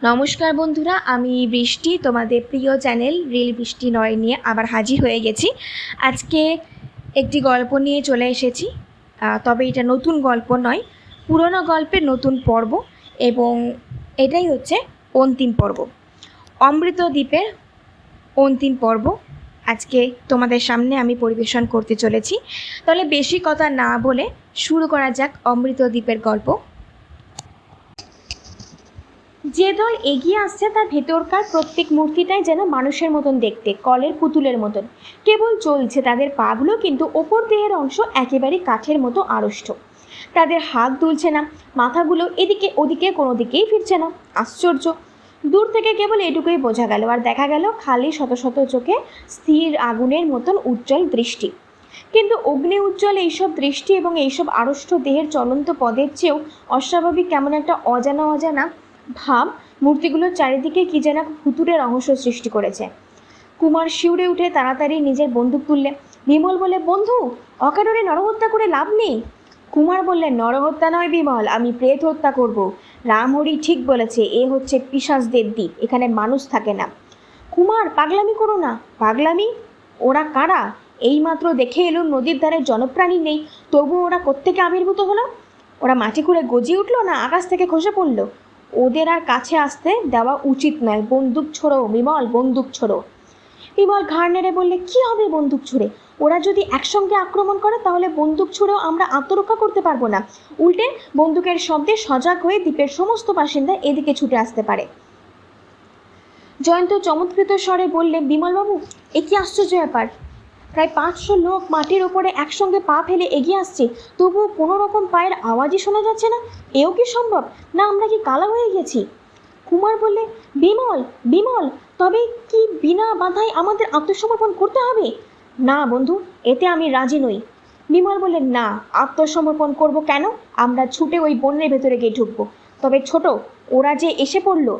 নমস্কার বন্ধুরা, আমি বৃষ্টি তোমাদের প্রিয় চ্যানেল রিল বৃষ্টি নয় নিয়ে আবার হাজির হয়ে গেছি। আজকে একটি গল্প নিয়ে চলে এসেছি। তবে এটা নতুন গল্প নয়, পুরনো গল্পের নতুন পর্ব, এবং এটাই হচ্ছে অন্তিম পর্ব, অমৃত দ্বীপের অন্তিম পর্ব আজকে তোমাদের সামনে আমি পরিবেশন করতে চলেছি। তাহলে বেশি কথা না বলে শুরু করা যাক অমৃত দ্বীপের গল্প। যে দল এগিয়ে আসছে তার ভেতরকার প্রত্যেক মূর্তিটাই যেন মানুষের মতন দেখতে, কলের পুতুলের মতন। কেবল চলছে তাদের পাগুলো, কিন্তু ওপর দেহের অংশ একেবারে কাঠের মতো আড়ষ্ট। তাদের হাত দুলছে না, মাথাগুলো এদিকে ওদিকে কোনো দিকেই ফিরছে না। আশ্চর্য! দূর থেকে কেবল এটুকুই বোঝা গেল, আর দেখা গেল খালি শত শত চোখে স্থির আগুনের মতন উজ্জ্বল দৃষ্টি। কিন্তু অগ্নি উজ্জ্বল এইসব দৃষ্টি এবং এইসব আড়ষ্ট দেহের চলন্ত পদের চেয়েও অস্বাভাবিক কেমন একটা অজানা অজানা ভাব মূর্তিগুলোর চারিদিকে কি যেন ভুতুড়ে রহস্য সৃষ্টি করেছে। কুমার শিউরে উঠে তাড়াতাড়ি নিজের বন্দুক তুললে। বিমল বলে, বন্ধু, অকারণে নরহত্যা করে লাভ নেই। কুমার বললেন, নরহত্যা নয় বিমল, আমি প্রেত হত্যা করব। রামহরি ঠিক বলেছে, এ হচ্ছে পিশাচদের দ্বীপ, এখানে মানুষ থাকে না। কুমার, পাগলামি করো না। পাগলামি? ওরা কারা? এইমাত্র দেখে এলো নদীর ধারে জনপ্রাণী নেই, তবু ওরা কোত্থেকে আবির্ভূত হলো? ওরা মাটি খুঁড়ে গজিয়ে উঠলো, না আকাশ থেকে খসে পড়লো? ওদের আর কাছে আসতে দেওয়া উচিত নয়। বন্দুক ছোড়ো বিমল, বন্দুক ছোড়ো। বিমল ঘাড় নেড়ে বললে, কি হবে বন্দুক ছুড়ে? ওরা যদি একসঙ্গে আক্রমণ করে তাহলে বন্দুক ছুড়েও আমরা আত্মরক্ষা করতে পারবো না। উল্টে বন্দুকের শব্দে সজাগ হয়ে দ্বীপের সমস্ত বাসিন্দা এদিকে ছুটে আসতে পারে। জয়ন্ত চমৎকৃত স্বরে বললে, বিমলবাবু, এ কি আশ্চর্য ব্যাপার! প্রায় 500 লোক মাটির ওপরে একসঙ্গে পা ফেলে এগিয়ে আসছে, তবুও কোনো রকম পায়ের আওয়াজই শোনা যাচ্ছে না। এও কি সম্ভব? না আমরা কি কালা হয়ে গেছি? কুমার বললে, বিমল বিমল, তবে কি বিনা বাধায় আমাদের আত্মসমর্পণ করতে হবে? না বন্ধু, এতে আমি রাজি নই। বিমল বললেন, না, আত্মসমর্পণ করব কেন? আমরা ছুটে ওই বনের ভেতরে গিয়ে ঢুকবো। তবে ছোট, ওরা যে এসে পড়লো।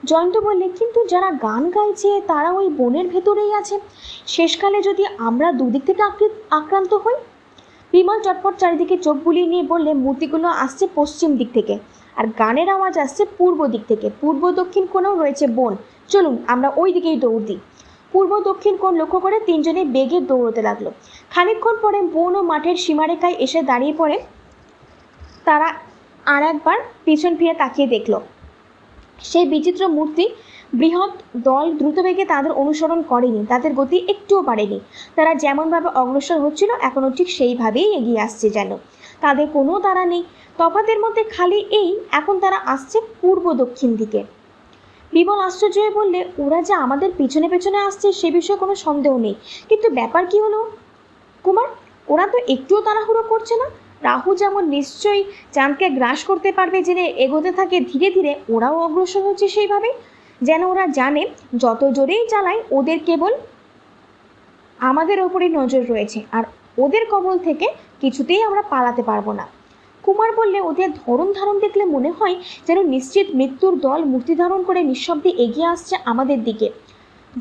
জয়ন্ত বললে, কিন্তু যারা গান গাইছে তারা ওই বনের ভেতরেই আছে। শেষকালে যদি আমরা দুদিক থেকে আক্রান্ত হই? বিমল চটপট চারিদিকে চোখ বুলিয়ে নিয়ে বললে, মূর্তিগুলো আসছে পশ্চিম দিক থেকে, আর গানের আওয়াজ আসছে পূর্ব দিক থেকে। পূর্ব দক্ষিণ কোণেও রয়েছে বন। চলুন আমরা ওই দিকেই দৌড় দিই। পূর্ব দক্ষিণ কোণ লক্ষ্য করে তিনজনে বেগে দৌড়তে লাগলো। খানিকক্ষণ পরে বন ও মাঠের সীমারেখায় এসে দাঁড়িয়ে পড়ে তারা আর একবার পিছন ফিরে তাকিয়ে দেখল। সেই বিচিত্র মূর্তি বৃহৎ দল দ্রুতবেগে তাদের অনুসরণ করেনি, তাদের গতি একটুও বাড়েনি। তারা যেমনভাবে অগ্রসর হচ্ছিল এখনও ঠিক সেইভাবেই এগিয়ে আসছে যেন। তাদের কোনো তাড়া নেই। তফাতের মধ্যে খালি এই, এখন তারা আসছে পূর্ব দক্ষিণ দিকে। বিমল আশ্চর্য হয়ে বললে, ওরা যে আমাদের পেছনে পেছনে আসছে সে বিষয়ে কোনো সন্দেহ নেই, কিন্তু ব্যাপার কি হলো? কুমার, ওরা তো একটুও তাড়াহুড়ো করছে না। রাহু যেমন নিশ্চয়ই চাঁদকে গ্রাস করতে পারবে জেনে এগোতে থাকে, ধীরে ধীরে ওরাও অগ্রসর হচ্ছে সেইভাবে। যেন ওরা জানে যত জোরেই চালায় ওদের কেবল আমাদের ওপরই নজর রয়েছে, আর ওদের কবল থেকে কিছুতেই আমরা পালাতে পারবো না। কুমার বললে, ওদের ধরন ধারণ দেখলে মনে হয় যেন নিশ্চিত মৃত্যুর দল মূর্তি ধারণ করে নিঃশব্দে এগিয়ে আসছে আমাদের দিকে।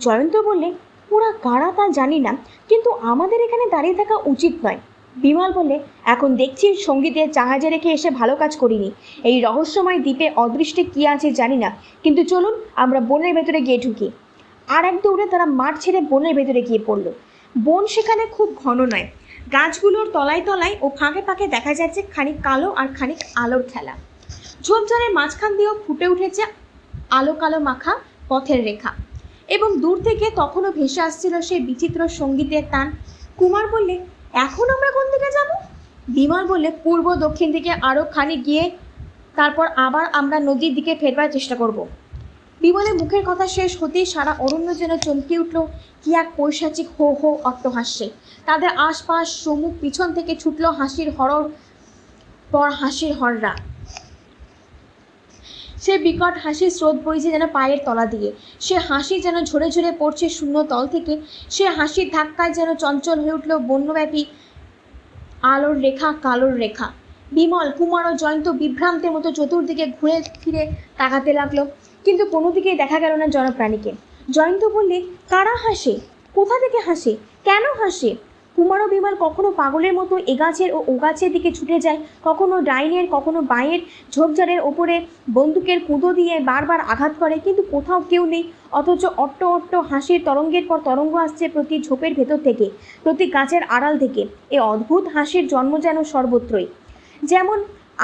জয়ন্ত বললে, ওরা কারা তা জানি না, কিন্তু আমাদের এখানে দাঁড়িয়ে থাকা উচিত নয়। বিমল বললে, এখন দেখছি সঙ্গীতের জাহাজে রেখে এসে ভালো কাজ করিনি। এই রহস্যময় দ্বীপে অদৃষ্টে কী আছে জানি না, কিন্তু চলুন আমরা বনের ভেতরে গিয়ে ঢুকি। আর এক দৌড়ে তারা মাঠ ছেড়ে বনের ভেতরে গিয়ে পড়ল। বন সেখানে খুব ঘন নয়। গাছগুলোর তলায় তলায় ও ফাঁকে ফাঁকে দেখা যাচ্ছে খানিক কালো আর খানিক আলোর খেলা। ঝোপঝাড়ের মাঝখান দিয়েও ফুটে উঠেছে আলো কালো মাখা পথের রেখা, এবং দূর থেকে তখনও ভেসে আসছিল সেই বিচিত্র সঙ্গীতের টান। কুমার বললে, এখন আমরা কোন দিকে যাব? বিমল বললে, পূর্ব দক্ষিণ দিকে আরও খানিক গিয়ে তারপর আবার আমরা নদীর দিকে ফেরবার চেষ্টা করব। বিমলের মুখের কথা শেষ হতেই সারা অরণ্য যেন চমকে উঠল কি এক পৈশাচিক হো হো অট্টহাস্যে। তাদের আশপাশ সম্মুখ পিছন থেকে ছুটল হাসির হরর পর হাসির হররা। সে বিকট হাসির স্রোত বইছে যেন পায়ের তলা দিয়ে। সে হাসি যেন ঝরে ঝরে পড়ছে শূন্য তল থেকে। সে হাসির ধাক্কায় যেন চঞ্চল হয়ে উঠল বন্যব্যাপী আলোর রেখা, কালোর রেখা। বিমল, কুমার ও জয়ন্ত বিভ্রান্তের মতো চতুর্দিকে ঘুরে ফিরে তাকাতে লাগলো, কিন্তু কোনো দিকেই দেখা গেল না জনপ্রাণীকে। জয়ন্ত বললে, কারা হাসে? কোথা থেকে হাসে? কেন হাসে? কুমার ও বিমল কখনো পাগলের মতো এ গাছের ও ও গাছের দিকে ছুটে যায়, কখনো ডাইনের কখনো বাঁয়ের ঝোপঝাড়ের ওপরে বন্দুকের কুঁদো দিয়ে বারবার আঘাত করে, কিন্তু কোথাও কেউ নেই। অথচ অট্ট অট্ট হাসির তরঙ্গের পর তরঙ্গ আসছে প্রতি ঝোপের ভেতর থেকে, প্রতি গাছের আড়াল থেকে। এ অদ্ভুত হাসির জন্ম যেন সর্বত্রই। যেমন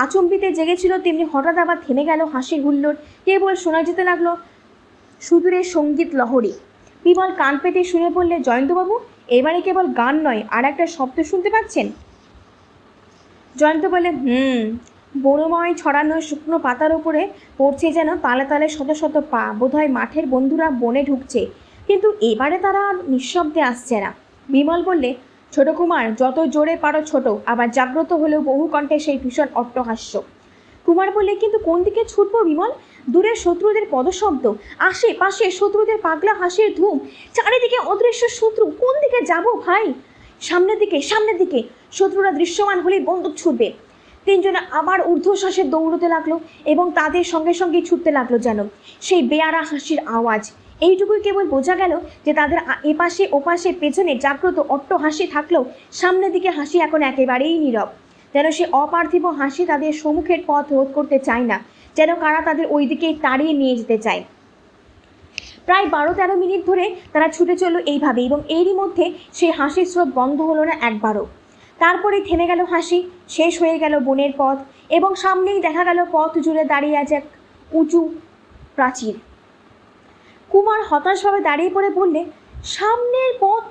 আচম্বিতে জেগেছিল, তেমনি হঠাৎ আবার থেমে গেল হাসির হুল্লোড়। কেবল শোনা যেতে লাগলো সুদূরের সঙ্গীত লহরী। বিমল কান পেতে শুনে বললে, জয়ন্তবাবু, এবারে কেবল গান নয়, আর একটা শব্দ শুনতে পাচ্ছেন? জয়ন্ত বলে, বনময় ছড়ানো শুকনো পাতার উপরে পড়ছে যেন তালে তালে শত শত পা। বোধহয় মাঠের বন্ধুরা বনে ঢুকছে, কিন্তু এবারে তারা আর নিঃশব্দে আসছে না। বিমল বললে, ছোট কুমার, যত জোরে পারো ছোট। আবার জাগ্রত হলেও বহু কণ্ঠে সেই ভীষণ অট্টহাস্য। কুমার বললে, কিন্তু কোন দিকে ছুটবো বিমল? দূরের শত্রুদের পদশব্দ, আশেপাশে শত্রুদের পাগলা হাসির ধুম, চারিদিকে অদৃশ্য শত্রু। কোন দিকে যাব ভাই? সামনের দিকে, সামনের দিকে। শত্রুরা দৃশ্যমান হলেই বন্দুক ছুটবে। তিনজনে আবার ঊর্ধ্বশ্বাসে দৌড়তে লাগলো এবং তাদের সঙ্গে সঙ্গে ছুটতে লাগলো যেন সেই বেয়ারা হাসির আওয়াজ। এইটুকুই কেবল বোঝা গেল যে তাদের এপাশে ওপাশে পেছনে জাগ্রত অট্ট হাসি থাকলেও সামনের দিকে হাসি এখন একেবারেই নীরব। যেন সে অপার্থিব হাসি তাদের সম্মুখের পথ রোধ করতে চায় না, যেন কারা তাদের ওই দিকেই তাড়িয়ে নিয়ে যেতে চায়। প্রায় 12-13 মিনিট ধরে তারা ছুটে চলল এইভাবে, এবং এরই মধ্যে সেই হাসির স্রোত বন্ধ হলো না একবারও। তারপরেই থেমে গেল হাসি, শেষ হয়ে গেল বনের পথ, এবং সামনেই দেখা গেল পথ জুড়ে দাঁড়িয়ে আছে এক উঁচু প্রাচীর। কুমার হতাশভাবে দাঁড়িয়ে পড়ে বললে, সামনের পথ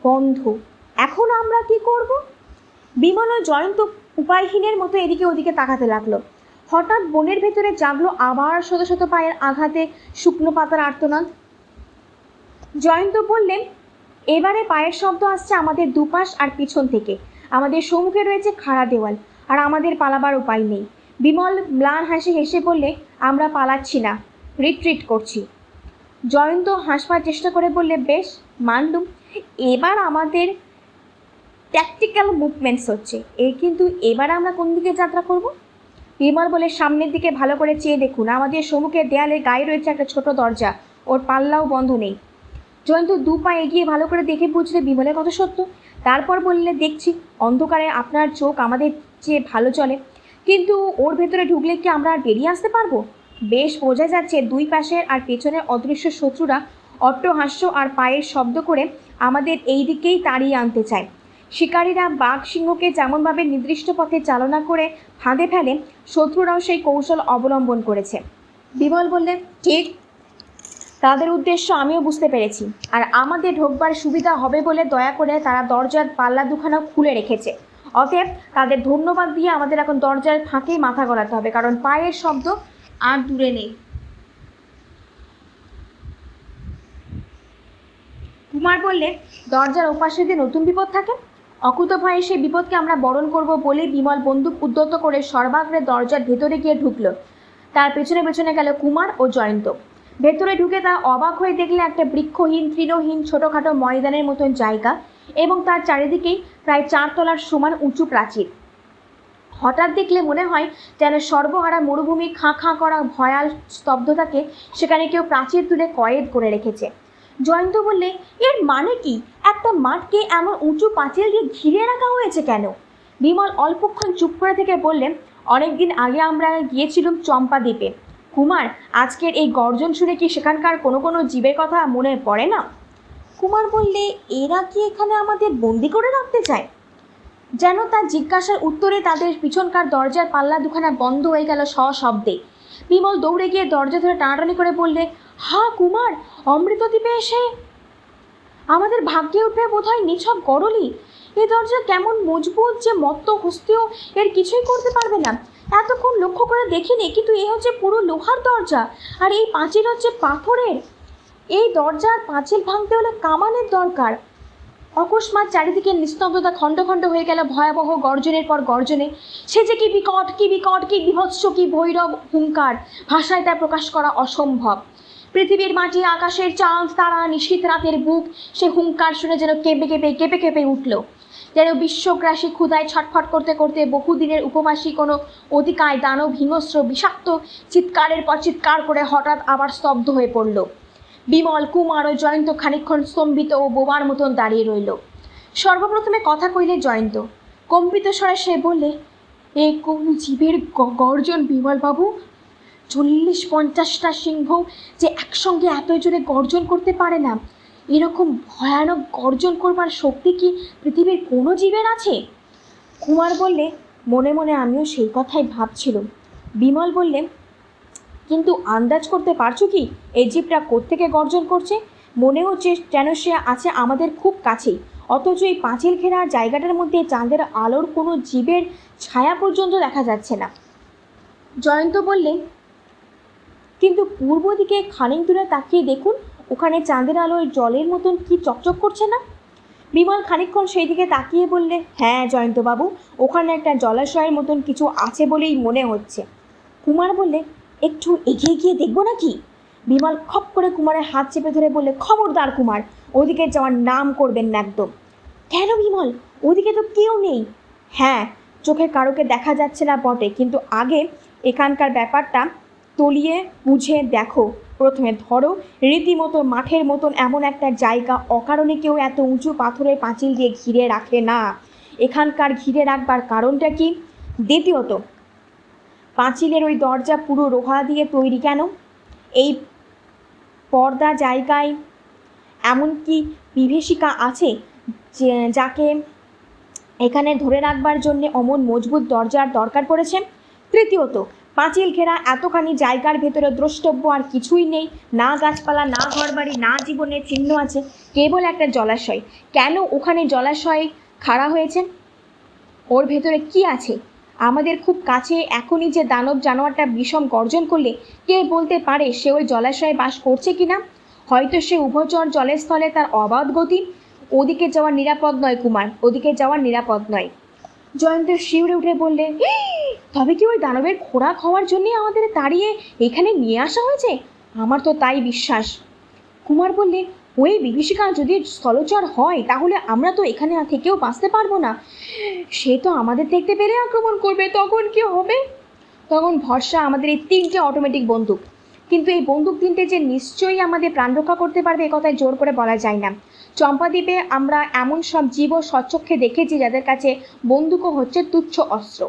বন্ধ, এখন আমরা কি করব? বিমল ও জয়ন্ত উপায়হীনের মতো এদিকে ওদিকে তাকাতে লাগলো। হঠাৎ বনের ভেতরে জাগলো আবার শত শত পায়ের আঘাতে শুকনো পাতার আর্তনাদ। জয়ন্ত বললেন, এবারে পায়ের শব্দ আসছে আমাদের দুপাশ আর পিছন থেকে। আমাদের সম্মুখে রয়েছে খাড়া দেওয়াল, আর আমাদের পালাবার উপায় নেই। বিমল ম্লান হাসি হেসে বললে, আমরা পালাচ্ছি না, রিট্রিট করছি। জয়ন্ত হাসবার চেষ্টা করে বললে, বেশ, মানলুম, এবার আমাদের ট্যাকটিক্যাল মুভমেন্টস হচ্ছে। কিন্তু এবার আমরা কোন দিকে যাত্রা করব? বিমল বলে, সামনের দিকে ভালো করে চেয়ে দেখুন, আমাদের সম্মুখের দেয়ালের গায়ে রয়েছে একটা ছোট দরজা, ওর পাল্লাও বন্ধ নেই। জয়ন্ত 2 পা এগিয়ে ভালো করে দেখে বুঝলে বিমলের কথা সত্য। তারপর বললে, দেখছি অন্ধকারে আপনার চোখ আমাদের চেয়ে ভালো চলে, কিন্তু ওর ভেতরে ঢুকলে কি আমরা আর বেরিয়ে আসতে পারবো? বেশ বোঝা যাচ্ছে দুই পাশের আর পেছনের অদৃশ্য শত্রুরা অট্টহাস্য আর পায়ের শব্দ করে আমাদের এই দিকেই তাড়িয়ে আনতে চায়। শিকারীরা বাঘ সিংহকে যেমনভাবে নির্দিষ্ট পথে চালনা করে ফাঁদে ফেলে, শত্রুরাও সেই কৌশল অবলম্বন করেছে। বিমল বললে, ঠিক, তাদের উদ্দেশ্য আমিও বুঝতে পেরেছি, আর আমাদের ঢোকবার সুবিধা হবে বলে দয়া করে তারা দরজার পাল্লা দুখানা খুলে রেখেছে। অতএব তাদের ধন্যবাদ দিয়ে আমাদের এখন দরজার ফাঁকেই মাথা গলাতে হবে, কারণ পায়ের শব্দ আর দূরে নেই। কুমার বললে, দরজার ওপাশে দিয়ে নতুন বিপদ থাকে। অকুত ভয়ে সেই বিপদকে আমরা বরণ করব বলেই বিমল বন্দুক উদ্যত করে সর্বাগ্রে দরজার ভেতরে গিয়ে ঢুকলো। তার পেছনে পেছনে গেল কুমার ও জয়ন্ত। ভেতরে ঢুকে তা অবাক হয়ে দেখলে একটা বৃক্ষহীন তৃণহীন ছোটোখাটো ময়দানের মতন জায়গা, এবং তার চারিদিকেই প্রায় 4 তলার সমান উঁচু প্রাচীর। হঠাৎ দেখলে মনে হয় যেন সর্বহারা মরুভূমির খাঁ খাঁ করা ভয়াল স্তব্ধতাকে সেখানে কেউ প্রাচীর তুলে কয়েদ করে রেখেছে। জয়ন্ত বললে, এর মানে কি? একটা মাঠকে এমন উঁচু পাঁচিল দিয়ে ঘিরে রাখা হয়েছে কেন? বিমল অল্পক্ষণ চুপ করে থেকে বললেন, অনেকদিন আগে আমরা গিয়েছিলাম চম্পা দ্বীপে। কুমার, আজকের এই গর্জন শুনে কি সেখানকার কোনো কোনো জীবের কথা মনে পড়ে না? কুমার বললে, এরা কি এখানে আমাদের বন্দি করে রাখতে চায়? যেন তার জিজ্ঞাসার উত্তরে তাদের পিছনকার দরজার পাল্লা দুখানা বন্ধ হয়ে গেল সশব্দে। বিমল দৌড়ে গিয়ে দরজা ধরে টানাটানি করে বললে, হা কুমার, অমৃতদ্বীপে এসে আমাদের ভাগ্যে উঠবে বোধহয় নিছক গরলি। এই দরজা কেমন মজবুত যে মত্ত হস্তেও এর কিছুই করতে পারবে না। এতক্ষণ লক্ষ্য করে দেখিনি, কিন্তু এ হচ্ছে পুরো লোহার দরজা, আর এই পাঁচিল হচ্ছে পাথরের। এই দরজার পাঁচিল ভাঙতে হলে কামানের দরকার। অকস্মাৎ চারিদিকে নিস্তব্ধতা খণ্ড খণ্ড হয়ে গেল ভয়াবহ গর্জনের পর গর্জনে। সে যে কি বিকট, কি বিকট, কি বিভৎস, কি ভৈরব হুঙ্কার, ভাষায় তা প্রকাশ করা অসম্ভব। পৃথিবীর মাটি, আকাশের চাঁদ, তারা, নিশীথ রাতের বুক সে হুঙ্কার শুনে যেন কেঁপে কেঁপে কেঁপে কেঁপে উঠল। যেন বিশ্বগ্রাসী ক্ষুধায় ছটফট করতে করতে বহুদিনের উপবাসী কোনো অতিকায় দানব হিংস্র বিষাক্ত চিৎকারের পর চিৎকার করে হঠাৎ আবার স্তব্ধ হয়ে পড়ল। বিমল, কুমার ও জয়ন্ত খানিকক্ষণ স্তম্ভিত ও বোবার মতন দাঁড়িয়ে রইল। সর্বপ্রথমে কথা কইলে জয়ন্ত। কম্পিত স্বরে সে বললে, এ কোন জীবের গর্জন বিমলবাবু? 40-50টা সিংহ যে একসঙ্গে এত জোরে গর্জন করতে পারে না, এরকম ভয়ানক গর্জন করবার শক্তি কি পৃথিবীর কোনো জীবের আছে? কুমার বললে, মনে মনে আমিও সেই কথাই ভাবছিলাম। বিমল বললে, কিন্তু আন্দাজ করতে পারছো কি এই জীবটা কোত্থেকে গর্জন করছে? মনে হচ্ছে যেন সে আছে আমাদের খুব কাছেই, অথচ এই পাঁচিল ঘেরা জায়গাটার মধ্যে চাঁদের আলোর কোনো জীবের ছায়া পর্যন্ত দেখা যাচ্ছে না। জয়ন্ত বললে, কিন্তু পূর্ব দিকে খানিক দূরে তাকিয়ে দেখুন, ওখানে চাঁদের আলোয় জলের মতন কি চকচক করছে না? বিমল খানিকক্ষণ সেই দিকে তাকিয়ে বললে, হ্যাঁ জয়ন্তবাবু, ওখানে একটা জলাশয়ের মতন কিছু আছে বলেই মনে হচ্ছে। কুমার বললে, একটু এগিয়ে গিয়ে দেখবো নাকি? বিমল খপ করে কুমারের হাত চেপে ধরে বললে, খবরদার কুমার, ওদিকে যাওয়ার নাম করবেন না একদম। কেন বিমল, ওদিকে তো কেউ নেই। হ্যাঁ, চোখে কারোকে দেখা যাচ্ছে না বটে, কিন্তু আগে এখানকার ব্যাপারটা তলিয়ে বুঝে দেখো। প্রথমে ধরো, রীতিমতো মাঠের মতন এমন একটা জায়গা অকারণে কেউ এত উঁচু পাথরের পাঁচিল দিয়ে ঘিরে রাখে না। এখানকার ঘিরে রাখবার কারণটা কি? দ্বিতীয়ত, পাঁচিলের ওই দরজা পুরো লোহা দিয়ে তৈরি কেন? এই পর্দা জায়গায় এমন কি বিভীষিকা আছে যাকে এখানে ধরে রাখবার জন্যে অমন মজবুত দরজার দরকার পড়েছে? তৃতীয়ত, পাঁচিল ঘেরা এতখানি জায়গার ভেতরে দ্রষ্টব্য আর কিছুই নেই, না গাছপালা, না ঘরবাড়ি, না জীবনের চিহ্ন আছে, কেবল একটা জলাশয়। কেন ওখানে জলাশয় খাড়া হয়েছে? ওর ভেতরে কি আছে? আমাদের খুব কাছে এখনই যে দানব জানোয়ারটা বিষম গর্জন করলে, কে বলতে পারে সে ওই জলাশয়ে বাস করছে কিনা? হয়তো সে উভচর জলের স্থলে তার অবাধ গতি। ওদিকে যাওয়া নিরাপদ নয় কুমার, ওদিকে যাওয়া নিরাপদ নয়। জয়ন্ত শিউরে উঠে বললে, তবে কি ওই দানবের খোরাক হওয়ার জন্যে আমাদের তাড়িয়ে এখানে নিয়ে আসা হয়েছে? আমার তো তাই বিশ্বাস। কুমার বললে, ওই বিভীষিকা যদি স্থলচর হয়, তাহলে আমরা তো এখানে থেকেও বাঁচতে পারবো না। সে তো আমাদের দেখতে পেলে আক্রমণ করবে, তখন কি হবে? তখন ভরসা আমাদের এই 3টে অটোমেটিক বন্দুক। কিন্তু এই বন্দুক 3টে যে নিশ্চয়ই আমাদের প্রাণ রক্ষা করতে পারবে, এ কথায় জোর করে বলা যায় না। চম্পাদ্বীপে আমরা এমন সব জীব স্বচক্ষে দেখেছি যাদের কাছে বন্দুকও হচ্ছে তুচ্ছ অস্ত্র।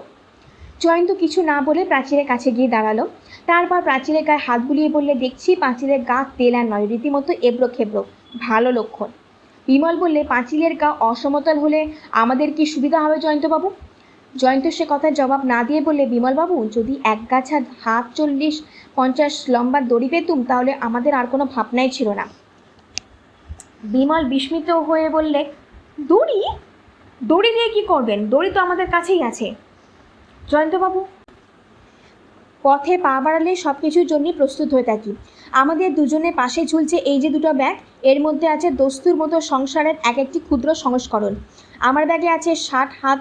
জয়ন্ত কিছু না বলে প্রাচীরের কাছে গিয়ে দাঁড়ালো। তারপর প্রাচীরের গায়ে হাত বুলিয়ে বললে, দেখছি পাঁচিলের গা তেল আর নয়, রীতিমতো এবড়ো খেবড়ো, ভালো লক্ষণ। বিমল বললে, পাঁচিলের গা অসমতল হলে আমাদের কি সুবিধা হবে জয়ন্তবাবু? জয়ন্ত সে কথার জবাব না দিয়ে বললে, বিমলবাবু, যদি এক গাছা হাত 40-50 লম্বা দড়ি পেতুম, তাহলে আমাদের আর কোনো ভাবনাই ছিল না। বিমল বিস্মিত হয়ে বললে, দড়ি? দড়ি দিয়ে কি করবেন? দড়ি তো আমাদের কাছেই আছে। জয়ন্তবাবু, পথে পা বাড়ালে সব কিছুর জন্যই প্রস্তুত হয়ে থাকি। আমাদের দুজনের পাশে ঝুলছে এই যে 2টো ব্যাগ, এর মধ্যে আছে দস্তুর মতো সংসারের এক একটি ক্ষুদ্র সংস্করণ। আমার ব্যাগে আছে 60 হাত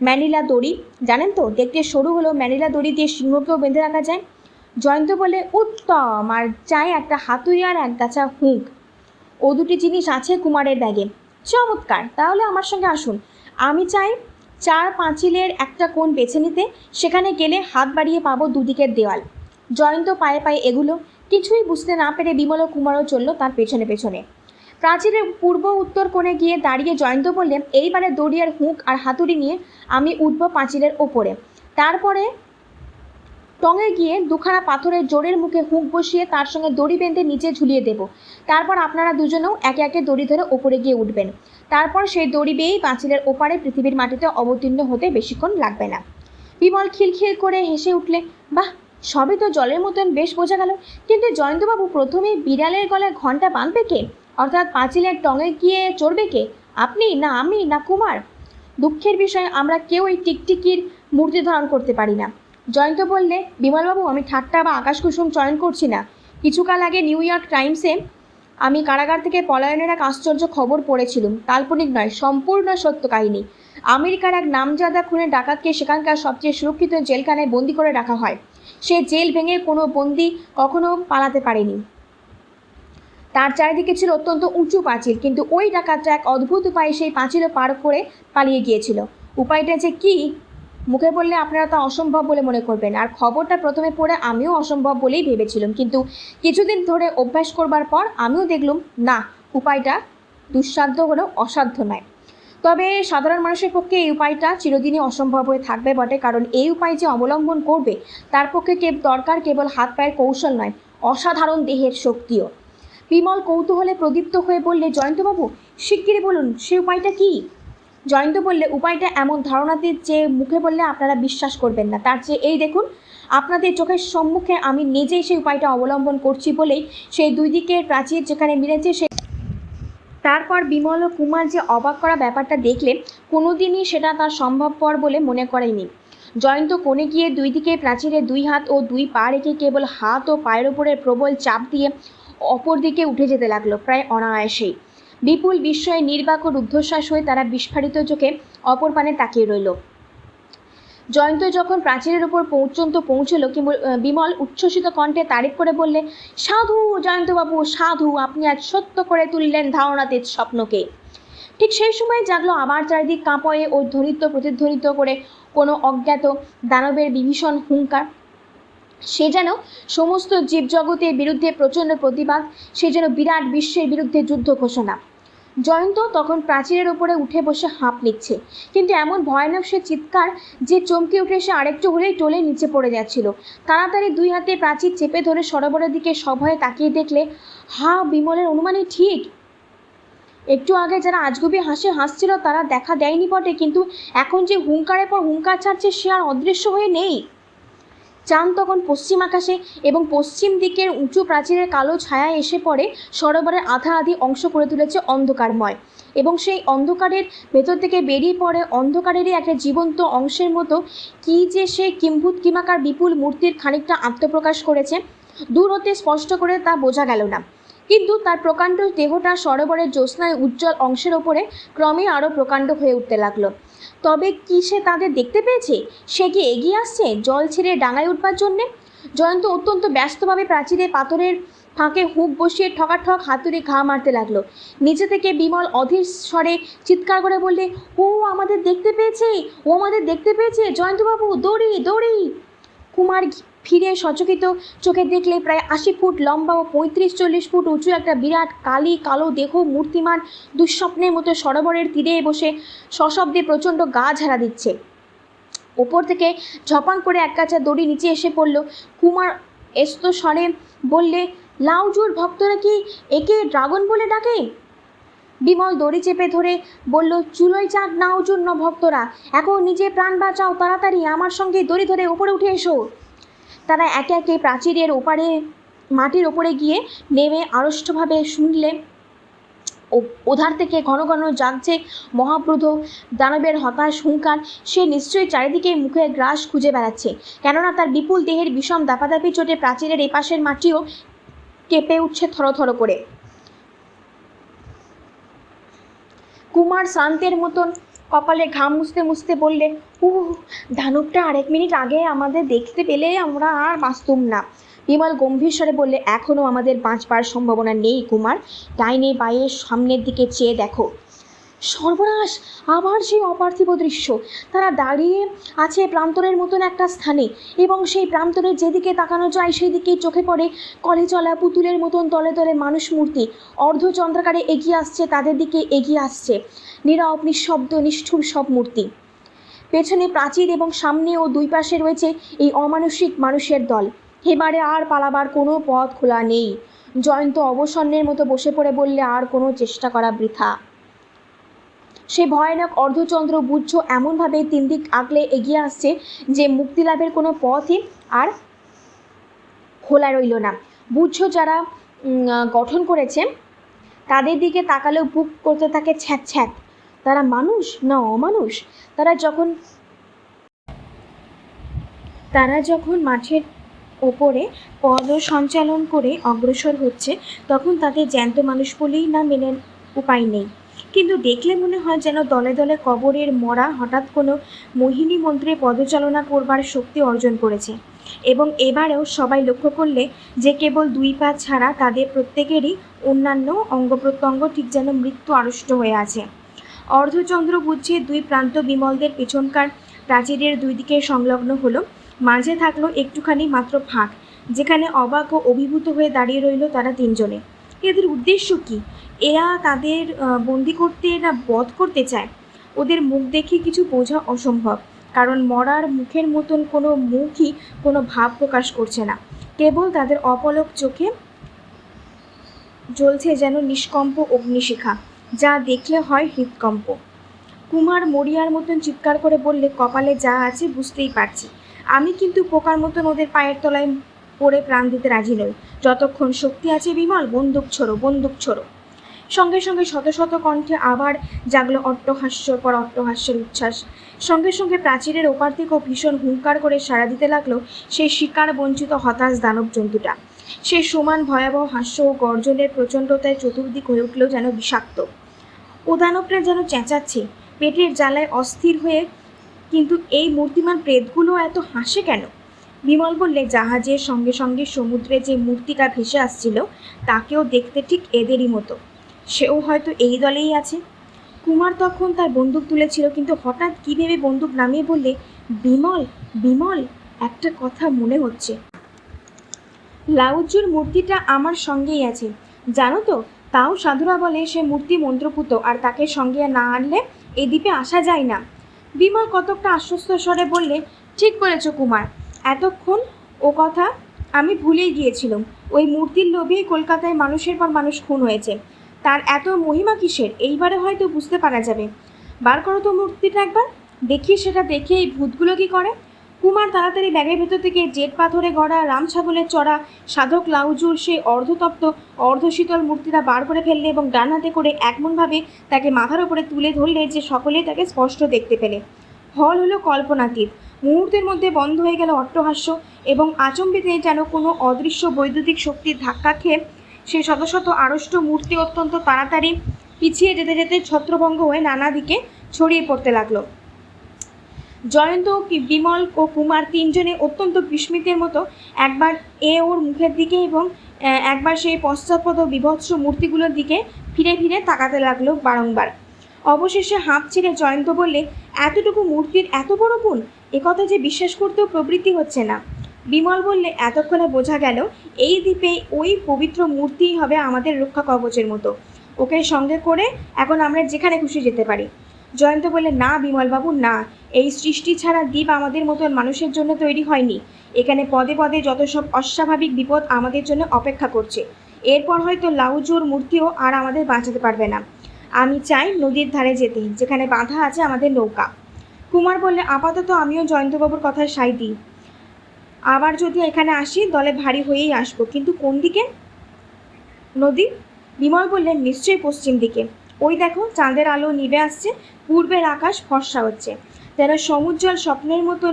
ম্যানিলা দড়ি, জানেন তো, দেখতে সরু হলেও ম্যানিলা দড়ি দিয়ে সিংহকেও বেঁধে রাখা যায়। জয়ন্ত বলে, উত্তম। আর চাই একটা হাতুড়ি আর এক গাছা হুঁক। ও 2টি জিনিস আছে কুমারের ব্যাগে। চমৎকার, তাহলে আমার সঙ্গে আসুন। আমি চাই 4 পাঁচিলের একটা কোণ বেছে নিতে, সেখানে গেলে হাত বাড়িয়ে পাবো দুদিকের দেওয়াল। জয়ন্ত পায়ে পায়ে এগুলো। কিছুই বুঝতে না পেরে বিমল ও কুমারও চলল তার পেছনে পেছনে। প্রাচীরের পূর্ব উত্তর কোণে গিয়ে দাঁড়িয়ে জয়ন্ত বললেন, এইবারে দড়ি আর হুঁক আর হাতুড়ি নিয়ে আমি উঠব পাঁচিলের ওপরে। তারপরে টঙে গিয়ে 2খানা পাথরের জোরের মুখে হুঁক বসিয়ে তার সঙ্গে দড়ি বেঁধে নিচে ঝুলিয়ে দেব। তারপর আপনারা দুজনেও একে একে দড়ি ধরে ওপরে গিয়ে উঠবেন। তারপর সেই দড়ি বেয়েই পাঁচিলের ওপারে পৃথিবীর মাটিতে অবতীর্ণ হতে বেশিক্ষণ লাগবে না। বিমল খিলখিল করে হেসে উঠলে, বাহ, সবই তো জলের মতন বেশ বোঝা গেল, কিন্তু জয়ন্তবাবু, প্রথমে বিড়ালের গলায় ঘণ্টা বাঁধবে কে? অর্থাৎ পাঁচিলের টঙে গিয়ে চড়বে কে? আপনি, না আমি, না কুমার? দুঃখের বিষয়, আমরা কেউ এই টিকটিকির মূর্তি ধারণ করতে পারি না। জয়ন্ত বললে, বিমলবাবু, আমি ঠাট্টা বা আকাশকুসুম চয়ন করছি না। কিছুকাল আগে নিউ ইয়র্ক টাইমসে আমি কারাগার থেকে পলায়নের এক আশ্চর্য খবর পড়েছিলাম। কাল্পনিক নয়, সম্পূর্ণ সত্য কাহিনী। আমেরিকার এক নামজাদা খুনে ডাকাতকে সেখানকার সবচেয়ে সুরক্ষিত জেলখানায় বন্দি করে রাখা হয়। সে জেল ভেঙে কোনো বন্দি কখনো পালাতে পারেনি। তার চারিদিকে ছিল অত্যন্ত উঁচু পাঁচিল, কিন্তু ওই ডাকাতটা এক অদ্ভুত উপায়ে সেই পাঁচিলও পার করে পালিয়ে গিয়েছিল। উপায়টা যে কি, মুখে বললে আপনারা তা অসম্ভব বলে মনে করবেন, আর খবরটা প্রথমে পড়ে আমিও অসম্ভব বলেই ভেবেছিলাম, কিন্তু কিছুদিন ধরে অভ্যাস করবার পর আমিও দেখলাম না, উপায়টা দুঃসাধ্য হলেও অসাধ্য নয়। তবে সাধারণ মানুষের পক্ষে এই উপায়টা চিরদিনই অসম্ভব হয়ে থাকবে বটে, কারণ এই উপায় যে অবলম্বন করবে তার পক্ষে দরকার কেবল হাত পায়ের কৌশল নয়, অসাধারণ দেহের শক্তিও। বিমল কৌতূহলে প্রদীপ্ত হয়ে বললে, জয়ন্তবাবু শিগগিরই বলুন সে উপায়টা কি? জয়ন্ত বললে, উপায়টা এমন ধারণাতে যে মুখে বললে আপনারা বিশ্বাস করবেন না, তার চেয়ে এই দেখুন, আপনাদের চোখের সম্মুখে আমি নিজেই সেই উপায়টা অবলম্বন করছি বলেই সেই দুই দিকের প্রাচীর যেখানে মিলেছে সে। তারপর বিমল ও কুমার যে অবাক করা ব্যাপারটা দেখলে কোনোদিনই সেটা তার সম্ভবপর বলে মনে করেনি। জয়ন্ত কোণে গিয়ে দুই দিকে প্রাচীরে দুই হাত ও দুই পা রেখে কেবল হাত ও পায়ের ওপরে প্রবল চাপ দিয়ে অপর দিকে উঠে যেতে লাগলো, প্রায় অনায়াসেই। বিপুল বিস্ময়ে নির্বাক ও রুদ্ধশ্বাস হয়ে তারা বিস্ফারিত চোখে অপর পানে তাকিয়ে রইল। জয়ন্ত যখন প্রাচীরের উপর পর্যন্ত পৌঁছল, বিমল উচ্ছ্বসিত কণ্ঠে তারিফ করে বললে, সাধু জয়ন্তবাবু সাধু, আপনি আজ সত্য করে তুললেন ধারণাতীত স্বপ্নকে। ঠিক সেই সময় জাগলো আবার চারিদিক কাঁপয়ে ও ধ্বনিত প্রতিধ্বনিত করে কোনো অজ্ঞাত দানবের বিভীষণ হুঙ্কার। সে যেন সমস্ত জীবজগতের বিরুদ্ধে প্রচণ্ড প্রতিবাদ, সে যেন বিরাট বিশ্বের বিরুদ্ধে যুদ্ধ ঘোষণা। জয়ন্ত তখন প্রাচীরের ওপরে উঠে বসে হাঁপ নিচ্ছে, কিন্তু এমন ভয়ানক সে চিৎকার যে চমকে উঠে সে আরেকটু হলেই টলে নিচে পড়ে যাচ্ছিল। তাড়াতাড়ি দুই হাতে প্রাচীর চেপে ধরে সরোবরের দিকে সভয়ে তাকিয়ে দেখলে, বিমলের অনুমানই ঠিক। একটু আগে যারা আজগুবি হাসছিল তারা দেখা দেয়নি বটে, কিন্তু এখন যে হুঙ্কারের পর হুঙ্কার ছাড়ছে সে আর অদৃশ্য হয়ে নেই। চাঁদ তখন পশ্চিম আকাশে এবং পশ্চিম দিকের উঁচু প্রাচীরের কালো ছায়া এসে পড়ে সরোবরের আধা আধি অংশ করে তুলেছে অন্ধকারময়, এবং সেই অন্ধকারের ভেতর থেকে বেরিয়ে পড়ে অন্ধকারেরই একটা জীবন্ত অংশের মতো কি যে সে কিম্ভূত কিমাকার বিপুল মূর্তির খানিকটা আত্মপ্রকাশ করেছে। দূর হতে স্পষ্ট করে তা বোঝা গেল না, কিন্তু তার প্রকাণ্ড দেহটা সরোবরের জ্যোৎস্নায় উজ্জ্বল অংশের ওপরে ক্রমে আরও প্রকাণ্ড হয়ে উঠতে লাগলো। তবে কি সে তাদের দেখতে পেয়েছে? সে কি এগিয়ে আসছে জল ছেড়ে ডাঙায় উঠবার জন্যে? জয়ন্ত অত্যন্ত ব্যস্তভাবে প্রাচীরে পাথরের ফাঁকে হুক বসিয়ে ঠকাঠক হাতুড়ি ঘা মারতে লাগলো। নিচে থেকে বিমল অধীর স্বরে চিৎকার করে বললে, ও আমাদের দেখতে পেয়েছে, ও আমাদের দেখতে পেয়েছে, জয়ন্তবাবু দৌড়ি দৌড়ি। কুমার ফিরে সচকিত চোখে দেখলে প্রায় 80 ফুট লম্বা ও 35-40 ফুট উঁচু একটা বিরাট কালো দেহ মূর্তিমান দুঃস্বপ্নের মতো সরোবরের তীরে বসে সশব্দে প্রচণ্ড গা ঝাড়া দিচ্ছে। ওপর থেকে ঝপাং করে এক কাঁচা দড়ি নিচে এসে পড়ল। কুমার এস্ত স্বরে বললে, লাউজুর ভক্তরা কি একে ড্রাগন বলে ডাকে? বিমল দড়ি চেপে ধরে বলল, চুলোয় চাঁদ নাউজুর ন ভক্তরা, এখন নিজে প্রাণ বাঁচাও, তাড়াতাড়ি আমার সঙ্গে দড়ি ধরে ওপরে উঠে এসো। তারা একে একে প্রাচীরের ওপারে মাটির ওপরে গিয়ে নেমে আড়ষ্টভাবে শুনলে ওধার থেকে ঘন ঘন জাগছে মহাব্রুধ দানবের হতাশ হুঙ্কার। সে নিশ্চয়ই চারিদিকে মুখে গ্রাস খুঁজে বেড়াচ্ছে, কেননা তার বিপুল দেহের বিষম দাপাদাপি চোটে প্রাচীরের এপাশের মাটিও কেঁপে উঠছে থরথর করে। কুমার শান্তের মতন কপালে ঘাম মুছতে মুছতে বললে, দানবটা আরেক মিনিট আগে আমাদের দেখতে পেলে আমরা আর বাঁচতুম না। বিমল গম্ভীর স্বরে বললে, এখনও আমাদের বাঁচবার সম্ভাবনা নেই কুমার, ডাইনে বাঁয়ে সামনের দিকে চেয়ে দেখো। সর্বনাশ! আবার সেই অপার্থিব দৃশ্য। তারা দাঁড়িয়ে আছে প্রান্তরের মতন একটা স্থানে, এবং সেই প্রান্তরের যেদিকে তাকানো যায় সেই দিকেই চোখে পড়ে কলে চলা পুতুলের মতন তলে তলে মানুষ মূর্তি অর্ধচন্দ্রাকারে এগিয়ে আসছে, তাদের দিকে এগিয়ে আসছে নীরব নিঃশব্দ নিষ্ঠুর সব মূর্তি। পেছনে প্রাচীর এবং সামনে ও দুই পাশে রয়েছে এই অমানুষিক মানুষের দল। এবারে আর পালাবার কোনো পথ খোলা নেই। জয়ন্ত অবসন্নের মতো বসে পড়ে বললে, আর কোনো চেষ্টা করা বৃথা। সে ভয়ানক অর্ধচন্দ্র বুঝছ এমনভাবে 3 দিক আগলে এগিয়ে আসছে যে মুক্তিলাভের কোনো পথই আর খোলা রইল না। বুঝছ যারা গঠন করেছে তাদের দিকে তাকালেও বুক করতে থাকে ছ্যাঁত ছ্যাঁত। তারা মানুষ না অমানুষ? তারা যখন মাঠের ওপরে পদ সঞ্চালন করে অগ্রসর হচ্ছে তখন তাদের জ্যান্ত মানুষ বলেই না মেনে উপায় নেই, কিন্তু দেখলে মনে হয় যেন দলে দলে কবরের মরা হঠাৎ কোনো মোহিনী মন্ত্রে পদচালনা করবার শক্তি অর্জন করেছে। এবং এবারেও সবাই লক্ষ্য করলে যে কেবল 2 পা ছাড়া তাদের প্রত্যেকেরই অন্যান্য অঙ্গ প্রত্যঙ্গ ঠিক যেন মৃত্যু আড়ষ্ট হয়ে আছে। অর্ধচন্দ্র বুঝছে 2 প্রান্ত বিমলদের পেছনকার প্রাচীরের 2 দিকে সংলগ্ন হলো। মাঝে থাকলো একটুখানি মাত্র ফাঁক, যেখানে অবাক ও অভিভূত হয়ে দাঁড়িয়ে রইল তারা 3 জনে। এদের উদ্দেশ্য কি? এরা তাদের বন্দি করতে না বধ করতে চায়? ওদের মুখ দেখে কিছু বোঝা অসম্ভব, কারণ মরার মুখের মতন কোনো মুখই কোনো ভাব প্রকাশ করছে না। কেবল তাদের অপলক চোখে জ্বলছে যেন নিষ্কম্প অগ্নিশিখা, যা দেখলে হয় হৃদকম্প। কুমার মরিয়ার মতন চিৎকার করে বললে, কপালে যা আছে বুঝতেই পারছি, আমি কিন্তু পোকার মতন ওদের পায়ের তলায় পড়ে প্রাণ দিতে রাজি নই। যতক্ষণ শক্তি আছে বিমল, বন্দুক ছোড়ো, বন্দুক ছোড়ো। সঙ্গে সঙ্গে শত শত কণ্ঠে আবার জাগলো অট্টহাস্যর পর অট্টহাস্যের উচ্ছ্বাস। সঙ্গে সঙ্গে প্রাচীরের ওপার থেকেও ভীষণ হুঙ্কার করে সাড়া দিতে লাগলো সেই শিকার বঞ্চিত হতাশ দানব জন্তুটা। সে সমান ভয়াবহ হাস্য ও গর্জনের প্রচণ্ডতায় চতুর্দিক হয়ে উঠলেও যেন বিষাক্ত। ও দানবটা যেন চেঁচাচ্ছে, পেটের জ্বালায় অস্থির হয়ে। কিন্তু এই মূর্তিমান প্রেতগুলো এত হাসে কেন? বিমল বললে, জাহাজের সঙ্গে সঙ্গে সমুদ্রে যে মূর্তিটা ভেসে আসছিল তাকেও দেখতে ঠিক এদেরই মতো, সেও হয়তো এই দলেই আছে। কুমার তখন তার বন্দুক তুলেছিল, কিন্তু হঠাৎ কী ভেবে বন্দুক নামিয়ে বললে, বিমল, বিমল, একটা কথা মনে হচ্ছে। লাউজ্জুর মূর্তিটা আমার সঙ্গেই আছে, জানো তো? তাও সাধুরা বলে সে মূর্তি মন্ত্রপুত, আর তাকে সঙ্গে না আনলে এই দ্বীপে আসা যায় না। বিমল কতকটা আশ্বস্ত স্বরে বললে, ঠিক বলেছ কুমার, এতক্ষণ ও কথা আমি ভুলেই গিয়েছিলাম। ওই মূর্তির লোভেই কলকাতায় মানুষের পর মানুষ খুন হয়েছে। তার এত মহিমা কিসের, এইবারে হয়তো বুঝতে পারা যাবে। বার করো তো মূর্তিটা একবার, দেখি সেটা দেখে এই ভূতগুলো কী করে। কুমার তাড়াতাড়ি ব্যাগের ভেতর থেকে জেট পাথরে গড়া রাম ছাগলের চড়া সাধক লাউজুর সেই অর্ধতপ্ত অর্ধশীতল মূর্তিটা বার করে ফেললে এবং ডান হাতে করে এমনভাবে তাকে মাথার ওপরে তুলে ধরলে যে সকলেই তাকে স্পষ্ট দেখতে পেলে। হল হলো কল্পনাতীত। মুহূর্তের মধ্যে বন্ধ হয়ে গেল অট্টহাস্য, এবং আচম্বিতে যেন কোনো অদৃশ্য বৈদ্যুতিক শক্তির ধাক্কা খেয়ে সেই শত শত আড়ষ্ট মূর্তি অত্যন্ত তাড়াতাড়ি পিছিয়ে যেতে যেতে ছত্রভঙ্গ হয়ে নানা দিকে ছড়িয়ে পড়তে লাগলো। জয়ন্ত, বিমল ও কুমার তিনজনে অত্যন্ত বিস্মিতের মতো একবার ওর মুখের দিকে এবং একবার সেই পশ্চাৎপদ বিভৎস মূর্তিগুলোর দিকে ফিরে ফিরে তাকাতে লাগলো বারংবার। অবশেষে হাঁপ ছেড়ে জয়ন্ত বললে, এতটুকু মূর্তির এত বড় গুণ, একথা যে বিশ্বাস করতেও প্রবৃত্তি হচ্ছে না। বিমল বললে, এতক্ষণে বোঝা গেল এই দ্বীপে ওই পবিত্র মূর্তিই হবে আমাদের রক্ষা কবচের মতো। ওকে সঙ্গে করে এখন আমরা যেখানে খুশি যেতে পারি। জয়ন্ত বললে, না বিমলবাবু, না, এই সৃষ্টি ছাড়া দ্বীপ আমাদের মতন মানুষের জন্য তৈরি হয়নি। এখানে পদে পদে যত সব অস্বাভাবিক বিপদ আমাদের জন্য অপেক্ষা করছে। এরপর হয়তো লাউজুর মূর্তিও আর আমাদের বাঁচাতে পারবে না। আমি চাই নদীর ধারে যেতে, যেখানে বাঁধা আছে আমাদের নৌকা। কুমার বললে, আপাতত আমিও জয়ন্তবাবুর কথায় সাই দিই। আবার যদি এখানে আসি দলে ভারী হয়েই আসবো, কিন্তু কোন দিকে? নদী। বিমল বললেন, নিশ্চয়ই পশ্চিম দিকে। ওই দেখো, চাঁদের আলো নিভে আসছে, পূর্বের আকাশ ফর্সা হচ্ছে, যেন সমুজ্জ্বল স্বপ্নের মতো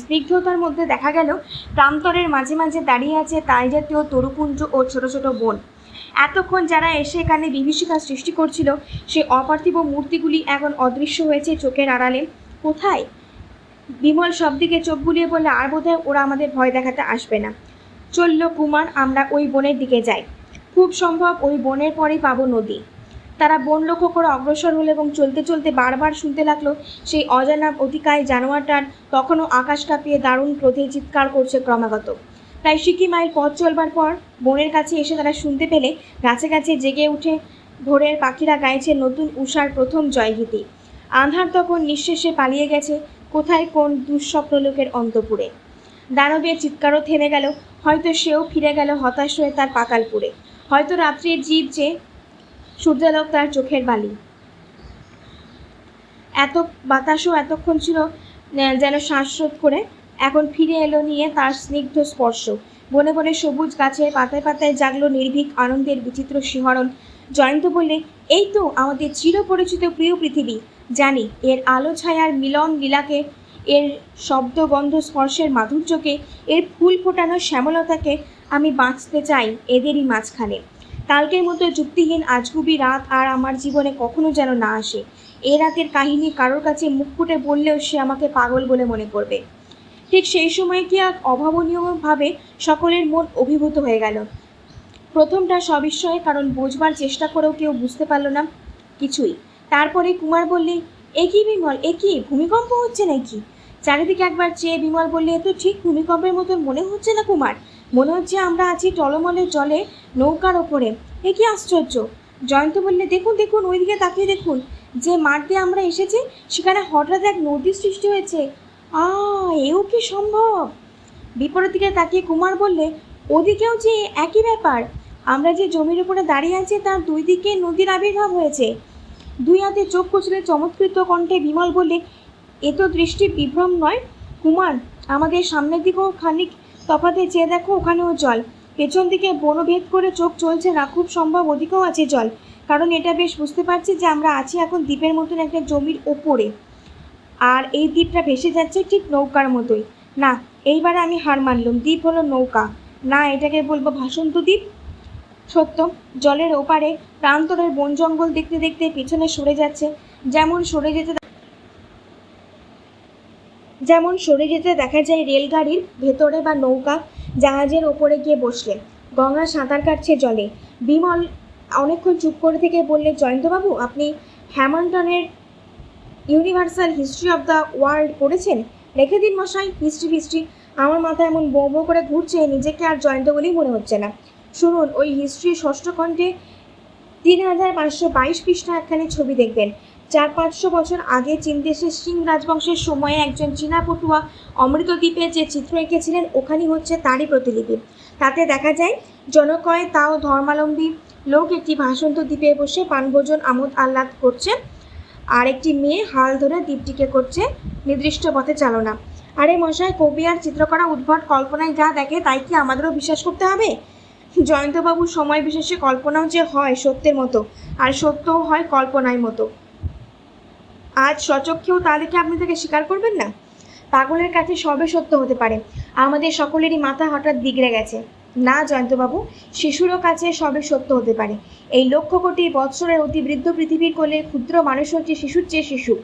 স্নিগ্ধতার মধ্যে দেখা গেল প্রান্তরের মাঝে মাঝে দাঁড়িয়ে আছে তাই জাতীয় তরুপুঞ্জ ও ছোট ছোট বন। এতক্ষণ যারা এসে এখানে বিভীষিকা সৃষ্টি করছিল সেই অপার্থিব মূর্তিগুলি এখন অদৃশ্য হয়েছে চোখের আড়ালে। কোথায়? বিমল সব দিকে চোখ বুলিয়ে বললে, আর বোধহয় ওরা আমাদের ভয় দেখাতে আসবে না। চলল কুমার, আমরা ওই বনের দিকে যাই। খুব সম্ভব ওই বনের পরেই পাবো নদী। তারা বন লক্ষ্য করে অগ্রসর হলো এবং চলতে চলতে বারবার শুনতে লাগলো সেই অজানা অতিকায় জানোয়ারটার তখনও আকাশ কাঁপিয়ে দারুণ ক্রোধে চিৎকার করছে ক্রমাগত। প্রায় সিকি মাইল পথ চলবার পর বনের কাছে এসে তারা শুনতে পেলে গাছে গাছে জেগে উঠে ভোরের পাখিরা গাইছে নতুন উষার প্রথম জয়গীতি। আঁধার তখন নিঃশেষে পালিয়ে গেছে কোথায় কোন দুঃস্বপ্ন লোকের অন্তপুরে। দানবের চিৎকারও থেমে গেল, হয়তো সেও ফিরে গেল হতাশ হয়ে তার পাতালপুরে। হয়তো রাত্রির জীব যে সূর্যালোক তার চোখের বালি। এত বাতাসও এতক্ষণ ছিল যেন শ্বাসরোধ করে, এখন ফিরে এলো নিয়ে তার স্নিগ্ধ স্পর্শ। বনে বনে সবুজ গাছের পাতায় পাতায় জাগলো নির্ভীক আনন্দের বিচিত্র শিহরণ। জয়ন্ত বললে, এই তো আমাদের চিরপরিচিত প্রিয় পৃথিবী। জানি এর আলো ছায়ার মিলন লীলাকে, এর শব্দ গন্ধ স্পর্শের মাধুর্যকে, এর ফুল ফোটানো শ্যামলতাকে। আমি বাঁচতে চাই এদেরই মাঝখানে। কালকের মতো যুক্তিহীন আজগুবি রাত আর আমার জীবনে কখনো যেন না আসে। এ রাতের কাহিনী কারোর কাছে মুখ ফুটে বললেও সে আমাকে পাগল বলে মনে করবে। ঠিক সেই সময় কি এক অভাবনীয়ভাবে সকলের মন অভিভূত হয়ে গেল। প্রথমটা সবিস্ময়ে, কারণ বোঝবার চেষ্টা করেও কেউ বুঝতে পারল না কিছুই। তারপরে কুমার বললে, এ কি বিমল, এ কি ভূমিকম্প হচ্ছে নাকি? চারিদিকে একবার চেয়ে বিমল বললে, এ তো ঠিক ভূমিকম্পের মতন মনে হচ্ছে না কুমার, মনে হচ্ছে আমরা আছি টলমলের জলে নৌকার ওপরে। এ কি আশ্চর্য! জয়ন্ত বললে, দেখুন দেখুন, ওইদিকে তাকিয়ে দেখুন, যে মাঠ দিয়ে আমরা এসেছি সেখানে হঠাৎ এক নদীর সৃষ্টি হয়েছে। এও কি সম্ভব? বিপরীত দিকে তাকিয়ে কুমার বললে, ওদিকেও যে একই ব্যাপার। আমরা যে জমির উপরে দাঁড়িয়ে আছি তার দুই দিকে নদীর আবির্ভাব হয়েছে। দুই হাতে চোখ কচলে চমৎকৃত কণ্ঠে বিমল বললে, এ তো দৃষ্টি বিভ্রম নয় কুমার, আমাদের সামনের দিকেও খানিক তফাতে চেয়ে দেখো, ওখানেও জল। পেছন দিকে বনভেদ করে চোখ চলছে না, খুব সম্ভব ওদিকেও আছে জল। কারণ এটা বেশ বুঝতে পারছি যে আমরা আছি এখন দ্বীপের মতন একটা জমির ওপরে, আর এই দ্বীপটা ভেসে যাচ্ছে ঠিক নৌকার মতোই। না, এইবারে আমি হার মানলাম, দ্বীপ হলো নৌকা না, এটাকে বলবো ভাসন্ত দ্বীপ। সত্য, জলের ওপারে প্রান্তরের বন জঙ্গল দেখতে দেখতে পিছনে সরে যাচ্ছে, যেমন সরে যেতে দেখা যায় রেলগাড়ির ভেতরে বা নৌকা জাহাজের ওপরে গিয়ে বসলে। গঙ্গা সাঁতার কাটছে জলে। বিমল অনেকক্ষণ চুপ করে থেকে বললে, জয়ন্তবাবু, আপনি হ্যামিল্টনের universal history of the world পড়েছেন? রেখে দিন মশাই হিস্ট্রি। আমার মাথায় এমন বো বো করে ঘুরছে, নিজেকে আর জয়ন্ত বলেই মনে হচ্ছে না। শুনুন, ওই হিস্ট্রি ষষ্ঠ খণ্ডে 3522 পৃষ্ঠা একখানি ছবি দেখবেন। 400-500 বছর আগে চীন দেশের সিং রাজবংশের সময়ে একজন চীনা পটুয়া অমৃতদ্বীপে যে চিত্র এঁকেছিলেন, ওখানেই হচ্ছে তারই প্রতিলিপি। তাতে দেখা যায় জনকয় তাও ধর্মাবলম্বী লোক একটি ভাসন্ত দ্বীপে বসে পানভোজন আমোদ আহ্লাদ করছে, আর একটি মেয়ে হাল ধরে দ্বীপটিকে করছে নির্দিষ্ট পথে চালনা। আরে মশাই, কবি আর চিত্রকরা উদ্ভট কল্পনায় যা দেখে তাই কি আমাদেরও বিশ্বাস করতে হবে? জয়ন্তবাবু, সময় বিশেষে কল্পনাও যে হয় সত্যের মতো, আর সত্যও হয় কল্পনার মতো। আজ স্বচক্ষেও তা দেখে আপনি তাকে স্বীকার করবেন না? পাগলের কাছে সবে সত্য হতে পারে। আমাদের সকলেরই মাথা হঠাৎ বিগড়ে গেছে। না জয়ন্তবাবু, শিশুরও কাছে সবে সত্য হতে পারে। এই লক্ষ কোটি বৎসরের অতিবৃদ্ধ পৃথিবীর কোলে ক্ষুদ্র মানুষ হচ্ছে শিশুর চেয়ে শিশু।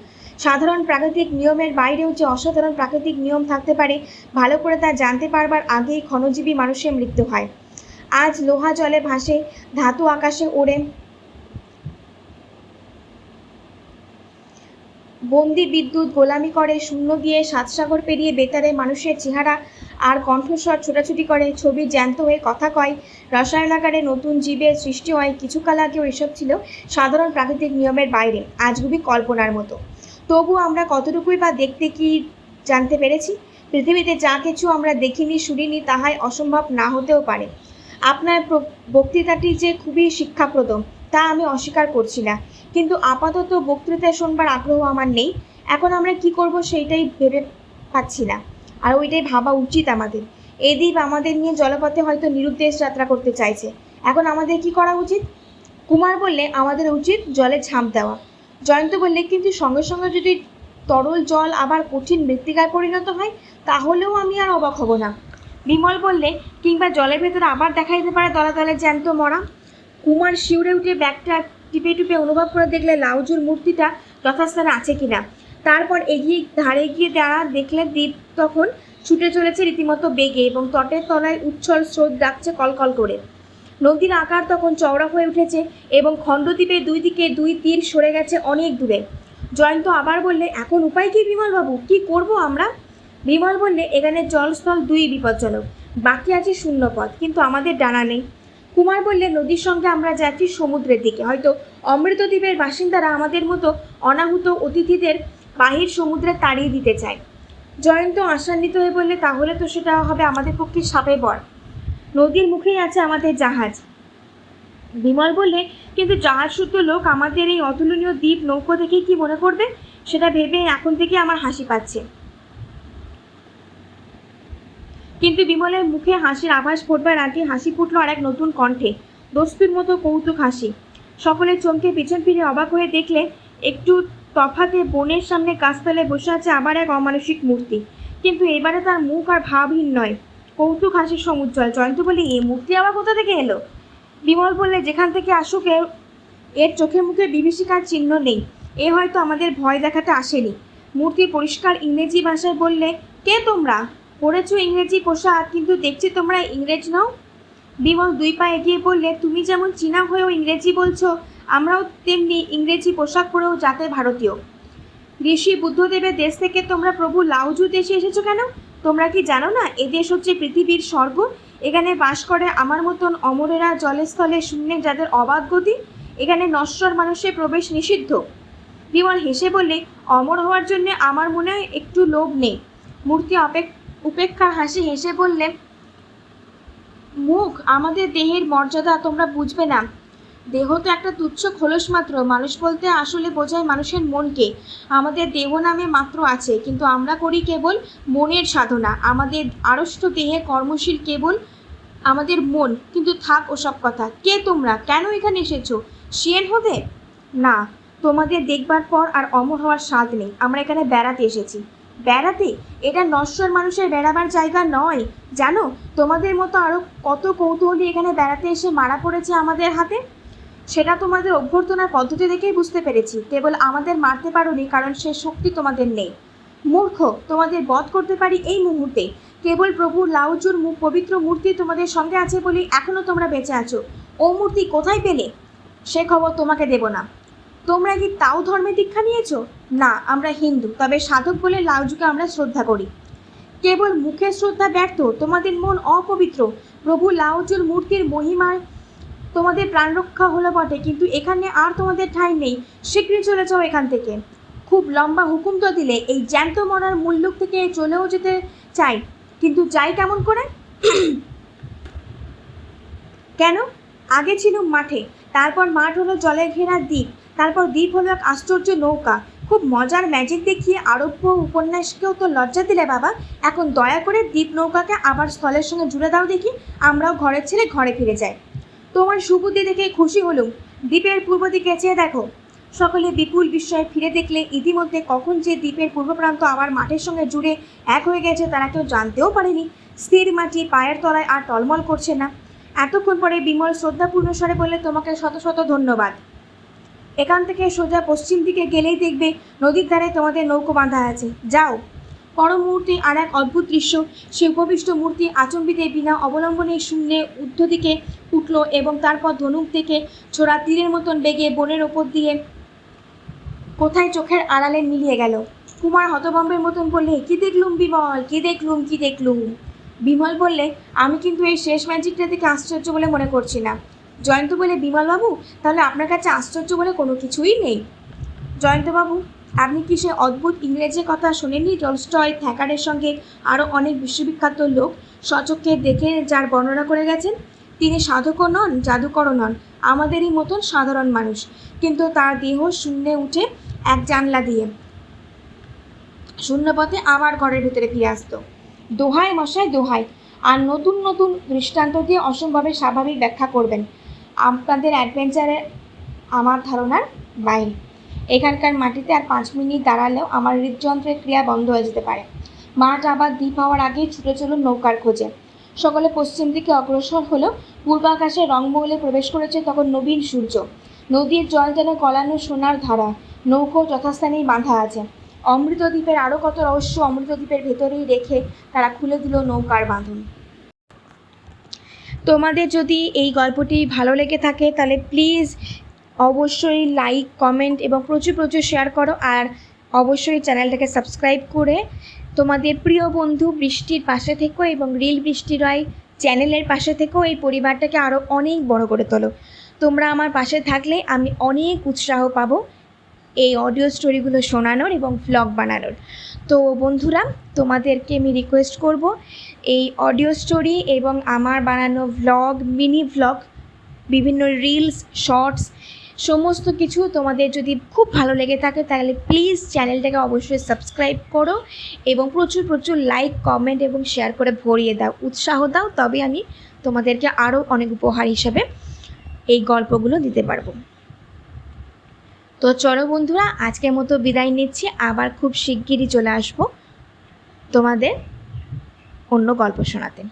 সাধারণ প্রাকৃতিক নিয়মের বাইরেও যে অসাধারণ প্রাকৃতিক নিয়ম থাকতে পারে, ভালো করে তা জানতে পারবার আগেই ক্ষণজীবী মানুষের মৃত্যু হয়। আজ লোহা জলে ভাসে, ধাতু আকাশে ওড়ে, বন্দি বিদ্যুৎ গোলামি করে, শূন্য দিয়ে সাতসাগর পেরিয়ে বেতারে মানুষের চেহারা আর কণ্ঠস্বর ছোটাছুটি করে, ছবি জ্যান্ত হয়ে কথা কয়, রসায়নাগারে নতুন জীবের সৃষ্টি হয়। কিছুকাল আগেও এসব ছিল সাধারণ প্রাকৃতিক নিয়মের বাইরে, আজগুবি কল্পনার মতো। তবু আমরা কতটুকুই বা দেখতে কি জানতে পেরেছি? পৃথিবীতে যা কিছু আমরা দেখিনি শুনিনি তাহাই অসম্ভব না হতেও পারে। আপনার বক্তৃতাটি যে খুবই শিক্ষাপ্রদ তা আমি অস্বীকার করছি না, কিন্তু আপাতত বক্তৃতা শুনবার আগ্রহ আমার নেই। এখন আমরা কি করব সেইটাই ভেবে পাচ্ছি না, আর ওইটাই ভাবা উচিত আমাদের। এই দ্বীপ আমাদের নিয়ে জলপথে হয়তো নিরুদ্দেশ যাত্রা করতে চাইছে। এখন আমাদের কি করা উচিত? কুমার বললে, আমাদের উচিত জলে ঝাঁপ দেওয়া। জয়ন্ত বললে, কিন্তু সঙ্গে সঙ্গে যদি তরল জল আবার কঠিন মৃত্তিকায় পরিণত হয়, তাহলেও আমি আর অবাক হব না। বিমল বললে, কিংবা জলের ভেতরে আবার দেখা যেতে পারে দলে দলে জ্যান্ত মরা। কুমার শিউরে উঠে ব্যাগটা টিপে টিপে অনুভব করে দেখলে লাউজুর মূর্তিটা যথাস্থানে আছে কিনা। তারপর ধারে গিয়ে দেখলে দ্বীপ তখন ছুটে চলেছে রীতিমতো বেগে, এবং তটের তলায় উচ্ছল স্রোত ডাকছে কলকল করে। নদীর আকার তখন চওড়া হয়ে উঠেছে এবং খণ্ডদ্বীপের দুই দিকে দুই তীর সরে গেছে অনেক দূরে। জয়ন্ত আবার বললে, এখন উপায় কি বিমলবাবু, কি করব আমরা? বিমল বললে, এখানে জলস্থল দুই বিপজ্জনক, বাকি আছে শূন্য পথ, কিন্তু আমাদের ডানা নেই। কুমার বললে, নদীর সঙ্গে আমরা যাচ্ছি সমুদ্রের দিকে, হয়তো অমৃতদ্বীপের বাসিন্দারা আমাদের মতো অনাহুত অতিথিদের বাহির সমুদ্রে তাড়িয়ে দিতে চায়। জয়ন্ত আশান্বিত হয়ে বললে, তাহলে তো সেটা হবে আমাদের পক্ষে সাপে বর। নদীর মুখেই আছে আমাদের জাহাজ। বিমল বললে, কিন্তু জাহাজ শুদ্ধ লোক আমাদের এই অতুলনীয় দ্বীপ নৌকো দেখে কি মনে করবে, সেটা ভেবে এখন থেকে আমার হাসি পাচ্ছে। কিন্তু বিমলের মুখে হাসির আভাস ফুটবার আগে হাসি ফুটল আর এক নতুন কণ্ঠে, দস্তুর মতো কৌতুক হাসি। সকলে চমকে পিছন ফিরে অবাক হয়ে দেখলে একটু তফাতে বনের সামনে গাছতলায় বসে আছে আবার এক অমানসিক মূর্তি, কিন্তু এবারে তার মুখ আর ভাবহীন নয়, কৌতুক হাসির সমুজ্জ্বল। জয়ন্ত বলে, এই মূর্তি আবার কোথা থেকে এলো? বিমল বললে, যেখান থেকে আসুক এর চোখে মুখে বিভীষিকার চিহ্ন নেই, এ হয়তো আমাদের ভয় দেখাতে আসেনি। মূর্তি পরিষ্কার ইংরেজি ভাষায় বললে, কে তোমরা? পড়েছো ইংরেজি পোশাক, কিন্তু দেখছি তোমরা ইংরেজ নও। বিমল দুই পা এগিয়ে বললে, তুমি যেমন চীনা হয়েও ইংরেজি বলছো, আমরাও তেমনি ইংরেজি পোশাক পরেও জাতে ভারতীয়। ঋষি বুদ্ধদেবের দেশ থেকে তোমরা প্রভু লাউজু দেশে এসেছো কেন? তোমরা কি জানো না এদেশ হচ্ছে পৃথিবীর স্বর্গ? এখানে বাস করে আমার মতন অমরেরা, জলে স্থলে শূন্যে যাদের অবাধ গতি। এখানে নশ্বর মানুষের প্রবেশ নিষিদ্ধ। বিমল হেসে বললে, অমর হওয়ার জন্য আমার মনে হয় একটু লোভ নেই। মূর্তি উপেক্ষার হাসি হেসে বললে, মুখ আমাদের দেহের মর্যাদা তোমরা বুঝবে না। দেহ তো একটা তুচ্ছ খোলস মাত্র। মানুষ বলতে আসলে বোঝায় মানুষের মনকে। আমাদের দেহ নামে মাত্র আছে, কিন্তু আমরা করি কেবল মনের সাধনা। আমাদের আড়ষ্ট দেহে কর্মশীল কেবল আমাদের মন। কিন্তু থাক ওসব কথা। কে তোমরা? কেন এখানে এসেছো? শিয়েন হতে? না, তোমাদের দেখবার পর আর অমর হওয়ার স্বাদ নেই। আমরা এখানে বেড়াতে এসেছি। বেড়াতে? এটা নশ্বর মানুষের বেড়াবার জায়গা নয়। জানো, তোমাদের মতো আরও কত কৌতূহলী এখানে বেড়াতে এসে মারা পড়েছে আমাদের হাতে। সেটা তোমাদের অভ্যর্থনার পদ্ধতি দেখেই বুঝতে পেরেছি। কেবল আমাদের মারতে পারোনি কারণ সে শক্তি তোমাদের নেই। মূর্খ, তোমাদের বধ করতে পারি এই মুহূর্তে। কেবল প্রভু লাউজুর পবিত্র মূর্তি তোমাদের সঙ্গে আছে বলেই এখনও তোমরা বেঁচে আছো। ও মূর্তি কোথায় পেলে? সে খবর তোমাকে দেব না। তোমরা কি তাও ধর্মে দীক্ষা নিয়েছো? না, আমরা হিন্দু, তবে সাধক বলে লাউজুকে আমরা শ্রদ্ধা করি। কেবল মুখের শ্রদ্ধা ব্যর্থ। তোমাদের মন অপবিত্র। প্রভু লাউজুর মূর্তির মহিমায় তোমাদের প্রাণ রক্ষা হলো বটে, কিন্তু এখানে আর তোমাদের ঠাঁই নেই। শীঘ্রই চলে যাও এখান থেকে। খুব লম্বা হুকুম তো দিলে। এই জ্যান্ত মরার মুল্লুক থেকে চলেও যেতে চাই, কিন্তু যাই কেমন করে? কেন? আগে ছিল মাঠে, তারপর মাঠ হলো জলের ঘেরা দ্বীপ, তারপর দ্বীপ হলো এক আশ্চর্য নৌকা। খুব মজার ম্যাজিক দেখিয়ে আরব্য উপন্যাসকেও তো লজ্জা দিলে বাবা। এখন দয়া করে দ্বীপ নৌকাকে আবার স্থলের সঙ্গে জুড়ে দাও দেখি। আমরাও ঘরের ছেলে ঘরে ফিরে যাই। তোমার সুবুদ্ধি দেখে খুশি হলুম। দ্বীপের পূর্ব দিকে চেয়ে দেখো। সকলে বিপুল বিস্ময়ে ফিরে দেখলে ইতিমধ্যে কখন যে দ্বীপের পূর্ব প্রান্ত আবার মাঠের সঙ্গে জুড়ে এক হয়ে গেছে তারা কেউ জানতেও পারেনি। স্থির মাটি পায়ের তলায় আর টলমল করছে না। এতক্ষণ পরে বিমল শ্রদ্ধাপূর্ণ স্বরে বললে, তোমাকে শত শত ধন্যবাদ। এখান থেকে সোজা পশ্চিম দিকে গেলেই দেখবে নদীর ধারে তোমাদের নৌকো বাঁধা আছে। যাও। পর মুহূর্তে আর এক অদ্ভুত দৃশ্য। সে উপবিষ্ট মূর্তি আচম্বিতে বিনা অবলম্বনে শূন্যে ঊর্ধ্ব দিকে উঠল এবং তারপর ধনুক থেকে ছোড়া তীরের মতন বেগে বনের ওপর দিয়ে কোথায় চোখের আড়ালে মিলিয়ে গেল। কুমার হতভম্বের মতন বললে, কি দেখলুম বিমল, কি দেখলুম, কি দেখলুম? বিমল বললে, আমি কিন্তু এই শেষ ম্যাজিকটা থেকে আশ্চর্য বলে মনে করছি না। জয়ন্ত বলে, বিমলবাবু, তাহলে আপনার কাছে আশ্চর্য বলে কোনো কিছুই নেই? জয়ন্তবাবু, আপনি কি সে অদ্ভুত ইংরেজি কথা শোনেননি? টলস্টয়, থ্যাকারের সঙ্গে আরও অনেক বিশ্ববিখ্যাত লোক স্বচক্ষে দেখে যার বর্ণনা করে গেছেন। তিনি সাধকও নন, জাদুকরও নন, আমাদেরই মতন সাধারণ মানুষ, কিন্তু তার দেহ শূন্যে উঠে এক জানলা দিয়ে শূন্যপথে আবার ঘরের ভিতরে ফিরে আসতো। দোহাই মশাই, দোহাই, আর নতুন নতুন দৃষ্টান্ত দিয়ে অসম্ভবে স্বাভাবিক ব্যাখ্যা করবেন। আপনাদের অ্যাডভেঞ্চারে আমার ধারণার বাইরে। এখানকার মাটিতে আর 5 মিনিট দাঁড়ালেও আমার হৃদযন্ত্রের ক্রিয়া বন্ধ হয়ে যেতে পারে। মাঠ আবার দ্বীপ হওয়ার আগেই ছুটে চলুন নৌকার খোঁজে। সকলে পশ্চিম দিকে অগ্রসর হলো। পূর্বাকাশে রংমহলে প্রবেশ করেছে তখন নবীন সূর্য। নদীর জল যেন গলানো সোনার ধারা। নৌকো যথাস্থানেই বাঁধা আছে। অমৃতদ্বীপের আরও কত রহস্য অমৃতদ্বীপের ভেতরেই রেখে তারা খুলে দিল নৌকার বাঁধন। তোমাদের যদি এই গল্পটি ভালো লেগে থাকে তাহলে প্লিজ অবশ্যই লাইক, কমেন্ট এবং প্রচুর প্রচুর শেয়ার করো। আর অবশ্যই চ্যানেলটাকে সাবস্ক্রাইব করে তোমাদের প্রিয় বন্ধু বৃষ্টির পাশে থেকো এবং রিল বৃষ্টি রয় চ্যানেলের পাশে থেকেও এই পরিবারটাকে আরও অনেক বড় করে তোলো। তোমরা আমার পাশে থাকলে আমি অনেক উৎসাহ পাবো এই অডিও স্টোরিগুলো শোনানোর এবং ভ্লগ বানানোর। তো বন্ধুরা, তোমাদেরকে আমি রিকোয়েস্ট করব এই অডিও স্টোরি এবং আমার বানানো ভ্লগ, মিনি ভ্লগ, বিভিন্ন রিলস, শর্টস, সমস্ত কিছু তোমাদের যদি খুব ভালো লেগে থাকে তাহলে প্লিজ চ্যানেলটাকে অবশ্যই সাবস্ক্রাইব করো এবং প্রচুর প্রচুর লাইক, কমেন্ট এবং শেয়ার করে ভরিয়ে দাও, উৎসাহ দাও। তবে আমি তোমাদেরকে আরও অনেক উপহার হিসেবে এই গল্পগুলো দিতে পারবো। তো চলো বন্ধুরা, আজকের মতো বিদায় নিচ্ছি। আবার খুব শিগগিরই চলে আসবো তোমাদের অন্য গল্প শোনাতে।